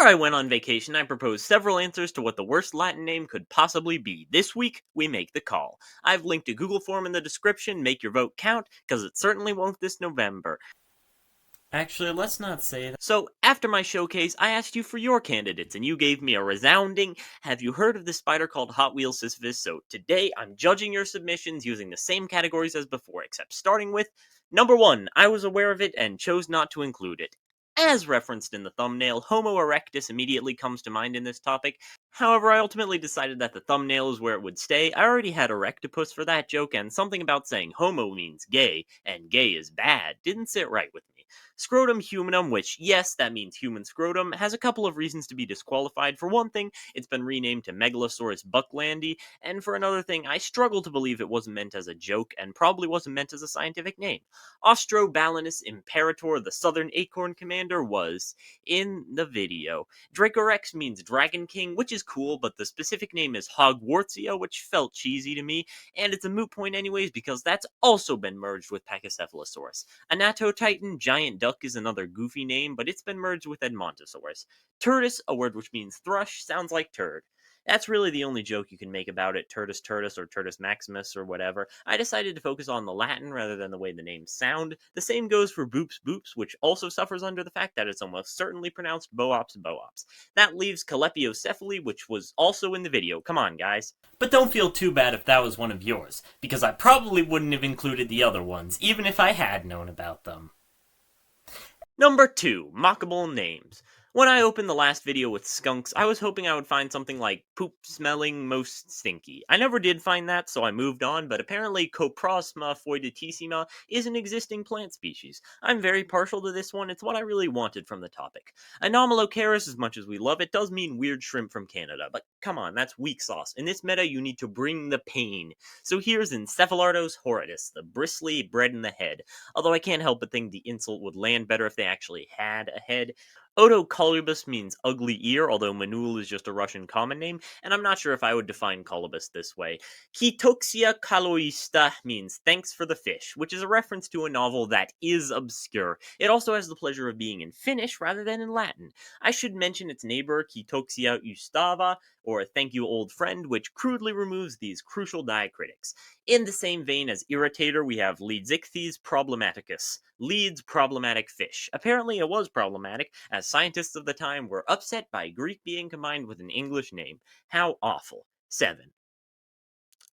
Before I went on vacation, I proposed several answers to what the worst Latin name could possibly be. This week, we make the call. I've linked a Google form in the description. Make your vote count, because it certainly won't this November. Actually, let's not say that. So, after my showcase, I asked you for your candidates, and you gave me a resounding, have you heard of this spider called Hot Wheels Sisyphus? So today, I'm judging your submissions using the same categories as before, except starting with number 1, I was aware of it and chose not to include it. As referenced in the thumbnail, Homo erectus immediately comes to mind in this topic. However, I ultimately decided that the thumbnail is where it would stay. I already had erectopus for that joke, and something about saying homo means gay, and gay is bad, didn't sit right with me. Scrotum humanum, which, yes, that means human scrotum, has a couple of reasons to be disqualified. For one thing, it's been renamed to Megalosaurus bucklandi, and for another thing, I struggle to believe it wasn't meant as a joke, and probably wasn't meant as a scientific name. Ostrobalanus Imperator, the Southern Acorn Commander, was in the video. Dracorex means Dragon King, which is cool, but the specific name is Hogwartsia, which felt cheesy to me, and it's a moot point anyways because that's also been merged with Pachycephalosaurus. Anatotitan Giant Duck is another goofy name, but it's been merged with Edmontosaurus. Turtus, a word which means thrush, sounds like turd. That's really the only joke you can make about it, Turtus Turtus or Turtus Maximus or whatever. I decided to focus on the Latin rather than the way the names sound. The same goes for Boops Boops, which also suffers under the fact that it's almost certainly pronounced Boops Boops. That leaves Calepiocephaly, which was also in the video. Come on, guys. But don't feel too bad if that was one of yours, because I probably wouldn't have included the other ones, even if I had known about them. Number 2, mockable names. When I opened the last video with skunks, I was hoping I would find something like poop smelling most stinky. I never did find that, so I moved on, but apparently Coprosma foiditissima is an existing plant species. I'm very partial to this one, it's what I really wanted from the topic. Anomalocaris, as much as we love it, does mean weird shrimp from Canada, but come on, that's weak sauce. In this meta, you need to bring the pain. So here's Encephalartos horridus, the bristly bread in the head. Although I can't help but think the insult would land better if they actually had a head. Otocolubus means ugly ear, although Manul is just a Russian common name, and I'm not sure if I would define colubus this way. Ketoxia caloista means thanks for the fish, which is a reference to a novel that is obscure. It also has the pleasure of being in Finnish rather than in Latin. I should mention its neighbor, Ketoxia ustava, or thank you old friend, which crudely removes these crucial diacritics. In the same vein as irritator, we have Leedsichthys problematicus, Leeds problematic fish. Apparently it was problematic, as scientists of the time were upset by Greek being combined with an English name. How awful. 7.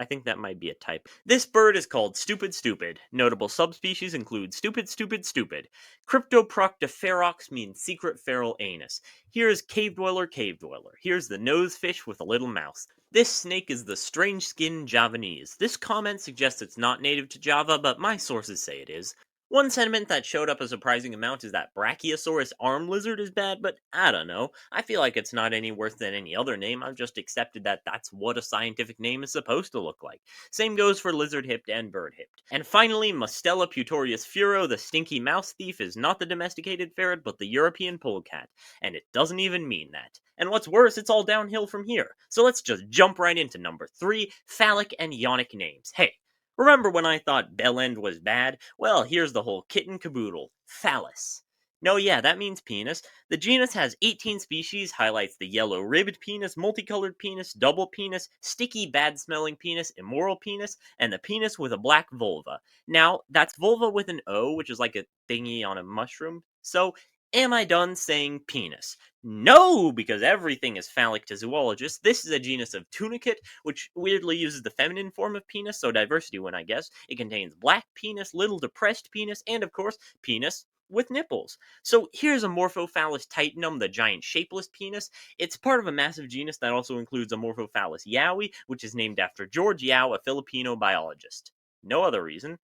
I think that might be a type. This bird is called stupid stupid. Notable subspecies include stupid stupid stupid. Cryptoproctopherox means secret feral anus. Here's cave dweller cave dweller. Here's the nose fish with a little mouth. This snake is the strange skin Javanese. This comment suggests it's not native to Java, but my sources say it is. One sentiment that showed up a surprising amount is that Brachiosaurus arm lizard is bad, but I don't know. I feel like it's not any worse than any other name. I've just accepted that that's what a scientific name is supposed to look like. Same goes for lizard-hipped and bird-hipped. And finally, Mustela putorius furo, the stinky mouse thief, is not the domesticated ferret, but the European polecat. And it doesn't even mean that. And what's worse, it's all downhill from here. So let's just jump right into number 3, Phallic and Yonic names. Hey, remember when I thought bellend was bad? Well, here's the whole kit and caboodle. Phallus. No, yeah, that means penis. The genus has 18 species, highlights the yellow ribbed penis, multicolored penis, double penis, sticky bad-smelling penis, immoral penis, and the penis with a black vulva. Now, that's vulva with an O, which is like a thingy on a mushroom. So, am I done saying penis? No, because everything is phallic to zoologists. This is a genus of tunicate, which weirdly uses the feminine form of penis, so diversity win, I guess. It contains black penis, little depressed penis, and of course, penis with nipples. So here's Amorphophallus titanum, the giant shapeless penis. It's part of a massive genus that also includes Amorphophallus yowie, which is named after George Yao, a Filipino biologist. No other reason.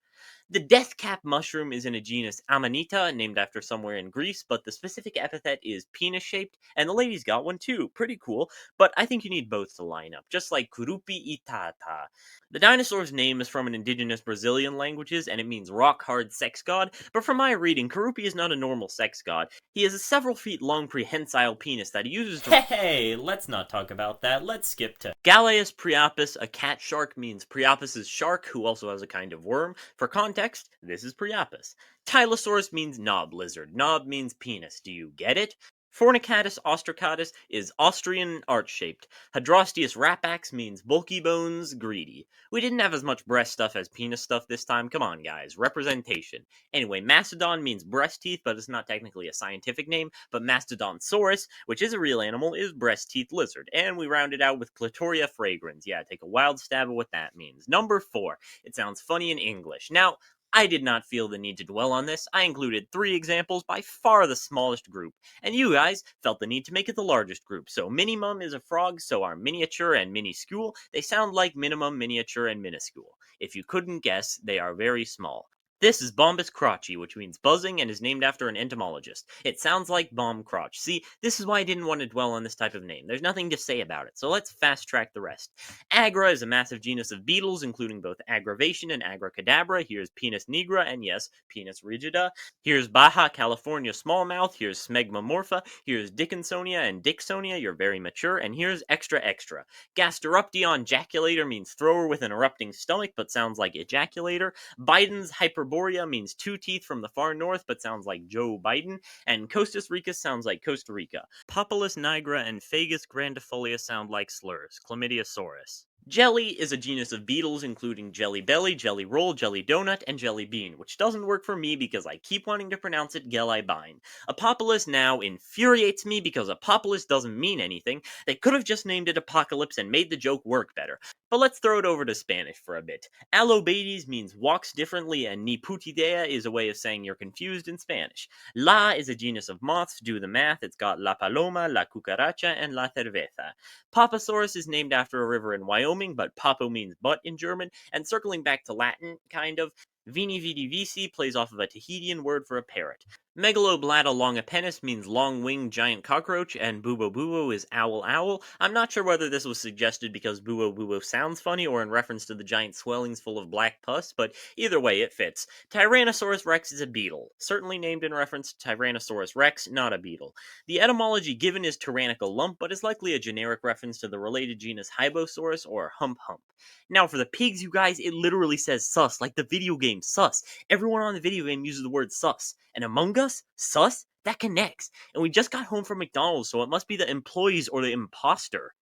The death cap mushroom is in a genus Amanita, named after somewhere in Greece, but the specific epithet is penis-shaped, and the lady's got one too. Pretty cool, but I think you need both to line up, just like Kurupi Itata. The dinosaur's name is from an indigenous Brazilian languages, and it means rock-hard sex god, but from my reading, Kurupi is not a normal sex god. He has a several feet long prehensile penis that he uses to— Hey, let's not talk about that. Let's skip to Galeas priapus, a cat shark, means Priapus's shark, who also has a kind of worm. For context, this is Priapus. Tylosaurus means knob lizard. Knob means penis. Do you get it? Fornicatus ostracatus is Austrian arch-shaped. Hadrostius rapax means bulky bones, greedy. We didn't have as much breast stuff as penis stuff this time. Come on, guys. Representation. Anyway, mastodon means breast teeth, but it's not technically a scientific name. But mastodonsaurus, which is a real animal, is breast teeth lizard. And we rounded out with Clitoria fragrans. Yeah, take a wild stab at what that means. Number 4. It sounds funny in English. Now, I did not feel the need to dwell on this. I included 3 examples, by far the smallest group, and you guys felt the need to make it the largest group. So minimum is a frog, so are miniature and miniscule. They sound like minimum, miniature, and minuscule. If you couldn't guess, they are very small. This is Bombus crotchy, which means buzzing and is named after an entomologist. It sounds like bomb crotch. See, this is why I didn't want to dwell on this type of name. There's nothing to say about it, so let's fast track the rest. Agra is a massive genus of beetles, including both aggravation and agracadabra. Here's Penis nigra, and yes, Penis rigida. Here's Baja California smallmouth. Here's Smegmamorpha. Here's Dickinsonia and Dicksonia, you're very mature. And here's extra extra. Gasteruption jaculator means thrower with an erupting stomach, but sounds like ejaculator. Biden's Hyperborea means 2 teeth from the far north, but sounds like Joe Biden. And Costas Ricus sounds like Costa Rica. Populus nigra and Fagus grandifolia sound like slurs. Chlamydiosaurus. Jelly is a genus of beetles, including jelly belly, jelly roll, jelly donut, and jelly bean, which doesn't work for me because I keep wanting to pronounce it gelibine. Apopolis now infuriates me because apopolis doesn't mean anything. They could have just named it apocalypse and made the joke work better. But let's throw it over to Spanish for a bit. Alobates means walks differently, and ni putidea is a way of saying you're confused in Spanish. La is a genus of moths. Do the math. It's got la paloma, la cucaracha, and la cerveza. Papasaurus is named after a river in Wyoming, but papo means butt in German. And circling back to Latin, kind of, Vini vidi vici plays off of a Tahitian word for a parrot. Megaloblatta longipennis means long-winged giant cockroach, and bubo bubo is owl owl. I'm not sure whether this was suggested because bubo bubo sounds funny or in reference to the giant swellings full of black pus, but either way, it fits. Tyrannosaurus rex is a beetle, certainly named in reference to Tyrannosaurus rex, not a beetle. The etymology given is tyrannical lump, but is likely a generic reference to the related genus Hybosaurus or hump hump. Now for the pigs, you guys, it literally says sus, like the video game sus. Everyone on the video game uses the word sus. And Among Us? Sus? That connects. And we just got home from McDonald's, so it must be the employees or the imposter.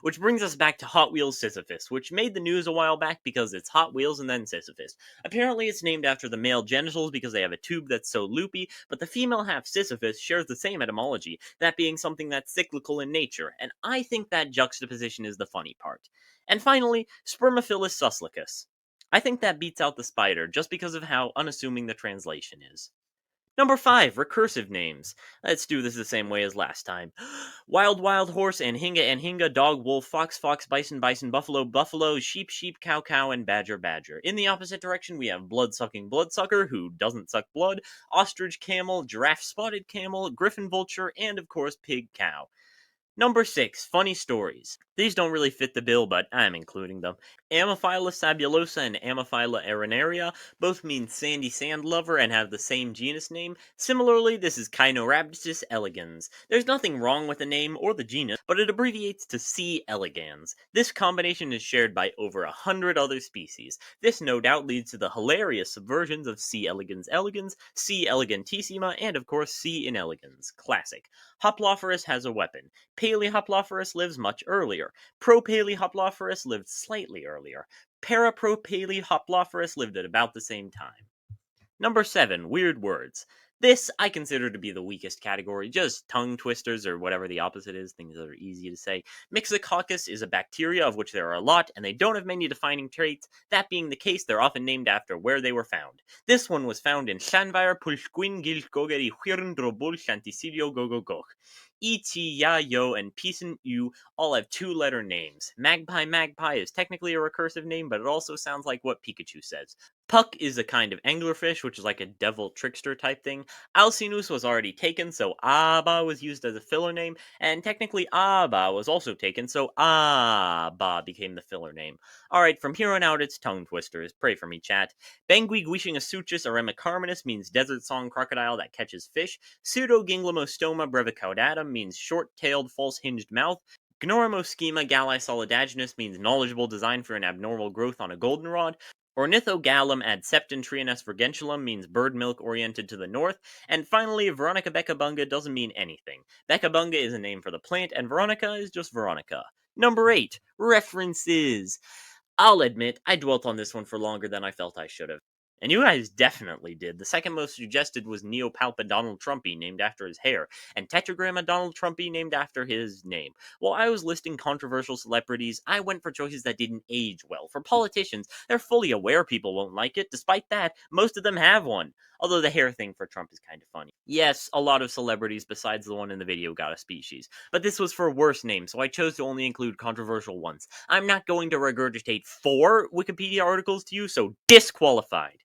Which brings us back to Hot Wheels Sisyphus, which made the news a while back because it's Hot Wheels and then Sisyphus. Apparently, it's named after the male genitals because they have a tube that's so loopy, but the female half Sisyphus shares the same etymology, that being something that's cyclical in nature, and I think that juxtaposition is the funny part. And finally, Spermophilus suslicus. I think that beats out the spider just because of how unassuming the translation is. Number 5, recursive names. Let's do this the same way as last time. Wild, wild horse, and hinga, dog, wolf, fox, fox, bison, bison, buffalo, buffalo, sheep, sheep, cow, cow, and badger, badger. In the opposite direction, we have blood-sucking bloodsucker, who doesn't suck blood, ostrich, camel, giraffe, spotted camel, griffin, vulture, and of course, pig, cow. Number 6, funny stories. These don't really fit the bill, but I'm including them. Ammophila sabulosa and Ammophila arenaria both mean sandy sand lover and have the same genus name. Similarly, this is Chinorhabditis elegans. There's nothing wrong with the name or the genus, but it abbreviates to C. elegans. This combination is shared by over 100 other species. This no doubt leads to the hilarious subversions of C. elegans elegans, C. elegantissima, and of course C. inelegans. Classic. Hoplophorus has a weapon. Paleohoplophorus lives much earlier. Propaleohoplophorus lived slightly earlier. Parapropaleohoplophorus lived at about the same time. Number 7, weird words. This I consider to be the weakest category, just tongue twisters or whatever the opposite is, things that are easy to say. Myxococcus is a bacteria of which there are a lot, and they don't have many defining traits. That being the case, they're often named after where they were found. This one was found in Llanfair, Pwllgwyn, Gylchgoger, Chwyrn, Drobwll, Llantysilio, Gogogoch. E.T., Ya, Yo, and Peace U all have 2-letter names. Magpie Magpie is technically a recursive name, but it also sounds like what Pikachu says. Puck is a kind of anglerfish, which is like a devil trickster type thing. Alcinous was already taken, so Abba was used as a filler name, and technically Abba was also taken, so Abba became the filler name. Alright, from here on out, it's tongue twisters. Pray for me, chat. Bangui Guishingasuchus aremicarminus means desert song crocodile that catches fish. Pseudogynglomostoma brevicaudatum means short-tailed, false-hinged mouth. Gnorimoschema galli solidaginus means knowledgeable design for an abnormal growth on a goldenrod. Ornithogalum ad septentrionus virgentulum means bird milk oriented to the north. And finally, Veronica beccabunga doesn't mean anything. Beccabunga is a name for the plant, and Veronica is just Veronica. Number 8. References. I'll admit, I dwelt on this one for longer than I felt I should have. And you guys definitely did. The second most suggested was Neopalpa Donald Trumpy, named after his hair, and Tetragramma Donald Trumpy, named after his name. While I was listing controversial celebrities, I went for choices that didn't age well. For politicians, they're fully aware people won't like it. Despite that, most of them have one. Although the hair thing for Trump is kind of funny. Yes, a lot of celebrities besides the one in the video got a species. But this was for worse names, so I chose to only include controversial ones. I'm not going to regurgitate 4 Wikipedia articles to you, so disqualified.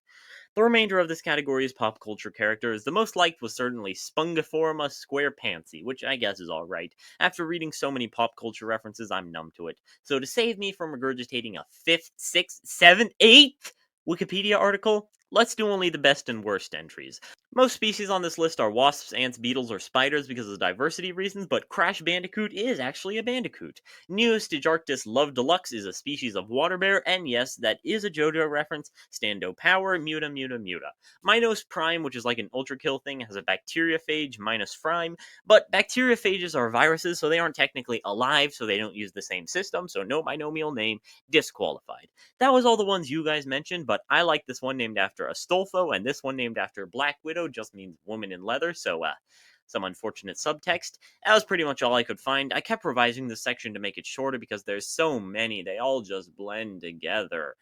The remainder of this category is pop culture characters. The most liked was certainly Spungiforma Squarepantsy, which I guess is alright. After reading so many pop culture references, I'm numb to it. So to save me from regurgitating a 5th, 6th, 7th, 8th Wikipedia article, let's do only the best and worst entries. Most species on this list are wasps, ants, beetles, or spiders because of diversity reasons, but Crash Bandicoot is actually a bandicoot. Neostygarctus love deluxe is a species of water bear, and yes, that is a JoJo reference. Stando power, muta muta muta. Minos prime, which is like an ultra kill thing, has a bacteriophage minus frime, but bacteriophages are viruses, so they aren't technically alive, so they don't use the same system, so no binomial name, disqualified. That was all the ones you guys mentioned, but I like this one named after Astolfo, and this one named after Black Widow just means woman in leather, so some unfortunate subtext. That was pretty much all I could find. I kept revising this section to make it shorter because there's so many, they all just blend together.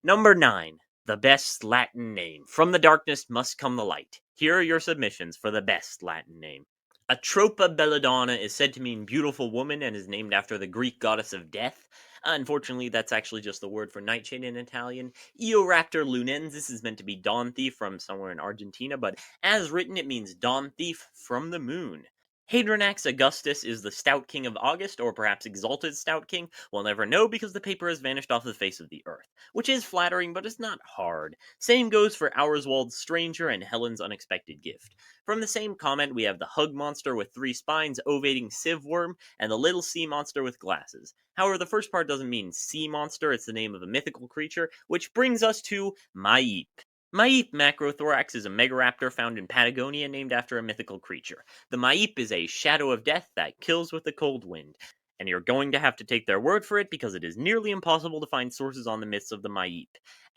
Number 9. The best Latin name. From the darkness must come the light. Here are your submissions for the best Latin name. Atropa belladonna is said to mean beautiful woman and is named after the Greek goddess of death. Unfortunately, that's actually just the word for nightshade in Italian. Eoraptor lunensis is meant to be dawn thief from somewhere in Argentina, but as written, it means dawn thief from the moon. Hadronax Augustus is the Stout King of August, or perhaps Exalted Stout King. We'll never know because the paper has vanished off the face of the earth, which is flattering, but it's not hard. Same goes for Auerswald's Stranger and Helen's Unexpected Gift. From the same comment, we have the Hug Monster with 3 spines, ovating Sieve Worm, and the Little Sea Monster with glasses. However, the first part doesn't mean sea monster, it's the name of a mythical creature, which brings us to Maip. Maip macrothorax is a megaraptor found in Patagonia named after a mythical creature. The Maip is a shadow of death that kills with the cold wind. And you're going to have to take their word for it because it is nearly impossible to find sources on the myths of the Maip,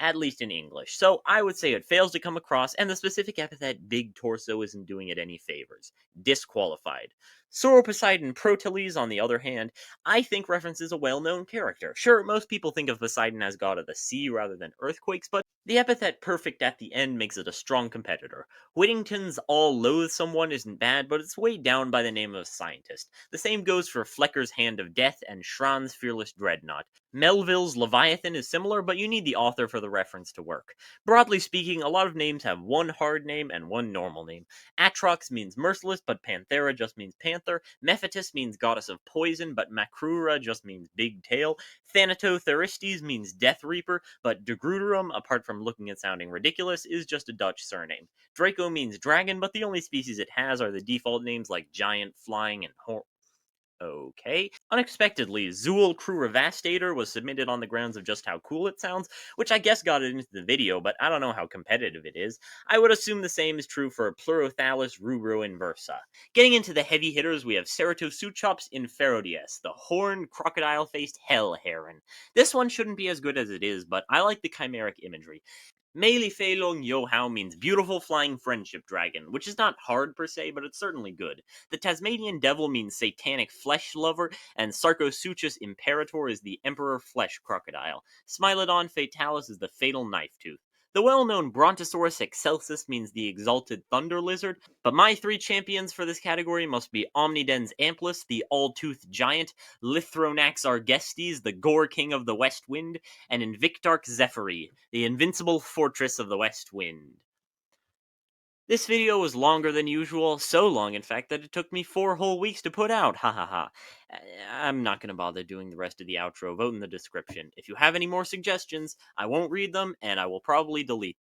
at least in English. So I would say it fails to come across, and the specific epithet big torso isn't doing it any favors. Disqualified. Sauroposeidon Proteles, on the other hand, I think references a well-known character. Sure, most people think of Poseidon as god of the sea rather than earthquakes, but the epithet perfect at the end makes it a strong competitor. Whittington's all loathsome one isn't bad, but it's weighed down by the name of a scientist. The same goes for Flecker's Hand of Death and Schraan's Fearless Dreadnought. Melville's Leviathan is similar, but you need the author for the reference to work. Broadly speaking, a lot of names have one hard name and one normal name. Atrox means merciless, but Panthera just means panther. Mephitis means goddess of poison, but Macrura just means big tail. Thanatotheristes means death reaper, but De Gruderum, apart from looking and sounding ridiculous, is just a Dutch surname. Draco means dragon, but the only species it has are the default names like giant, flying, and Okay. Unexpectedly, Zool Cruravastator was submitted on the grounds of just how cool it sounds, which I guess got it into the video, but I don't know how competitive it is. I would assume the same is true for Pleurothallus rubro inversa. Getting into the heavy hitters, we have Ceratoseuchops inferodies, the horned, crocodile-faced hell heron. This one shouldn't be as good as it is, but I like the chimeric imagery. Meili Feilong Yohao means beautiful flying friendship dragon, which is not hard per se, but it's certainly good. The Tasmanian devil means satanic flesh lover, and Sarcosuchus Imperator is the emperor flesh crocodile. Smilodon Fatalis is the fatal knife tooth. The well-known Brontosaurus excelsus means the exalted thunder lizard, but my 3 champions for this category must be Omnidens amplus, the all-toothed giant, Lithronax argestes, the gore king of the west wind, and Invictarch Zephyri, the invincible fortress of the west wind. This video was longer than usual, so long in fact that it took me 4 whole weeks to put out, ha ha ha. I'm not gonna bother doing the rest of the outro, vote in the description. If you have any more suggestions, I won't read them, and I will probably delete them.